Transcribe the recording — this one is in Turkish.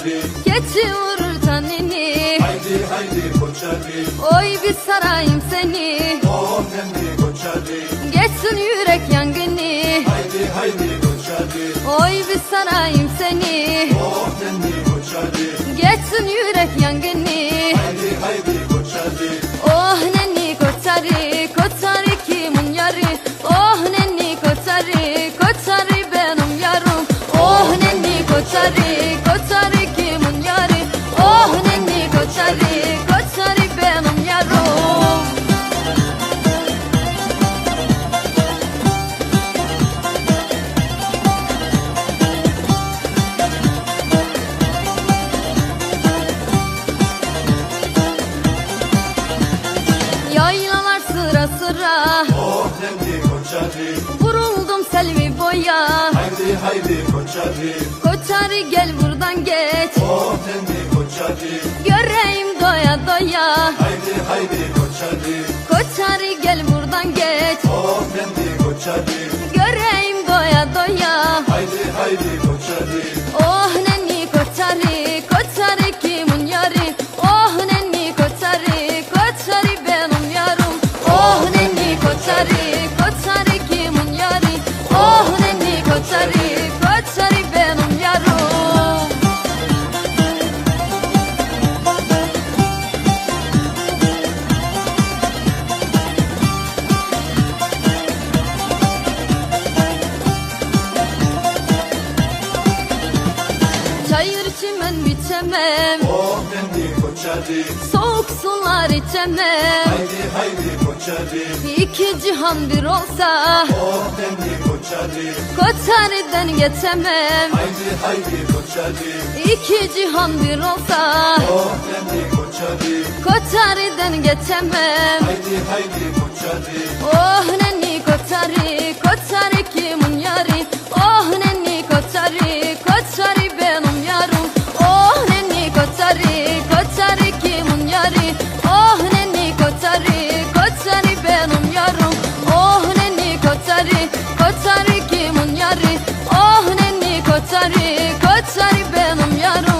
koçarı, Keçi vurur tanini. haydi haydi koçarı, Oy bir sarayım seni. oh nemli koçarı, Geçsin yürek yangını. haydi haydi koçarı, Oy bir sarayım seni. oh nemli koçarı, Geçsin yürek yangını. haydi haydi koçarı, Oh nenni koçarı, koçarı kimin yarı? Oh nenni koçarı, koçarı benim yarım. Oh nenni koçarı, koçarı kimin yarı? Oh nenni koçarı, koçarı benim yarım. Yaylalar sıra sıra, oh nemli koçarı, vuruldum selvi boya. haydi haydi koçarı, Koçarı gel buradan geç, oh nemli koçarı, göreyim doya doya. haydi haydi koçarı, Koçarı gel buradan geç, oh nemli koçarı, göreyim doya doya. haydi haydi koçarı, Oh nenni koçarı, koçarı kimin yarı? Oh nenni koçarı, koçarı benim yarım. Oh nenni koçarı, koçarı kimin yarı? Oh nenni koçarı, koçarı benim yarım. Çayır çimen biçemem, oh nemli koçarı, soğuk sular içemem. haydi haydi koçarı, İki cihan bir olsa, oh nemli koçarı, Koçarı'dan geçemem. haydi haydi koçarı, İki cihan bir olsa, oh nemli koçarı, Koçarı'dan geçemem. haydi haydi koçarı, Oh nenni koçarı, koçarı kimin yarı? Oh nenni koçarı, koçarı benim yarım. Oh nenni koçarı, koçarı kimin yarı? Oh nenni koçarı, koçarı benim yarım. Oh nenni koçarı, koçarı kimin yarı? Oh nenni koçarı, koçarı benim yarım.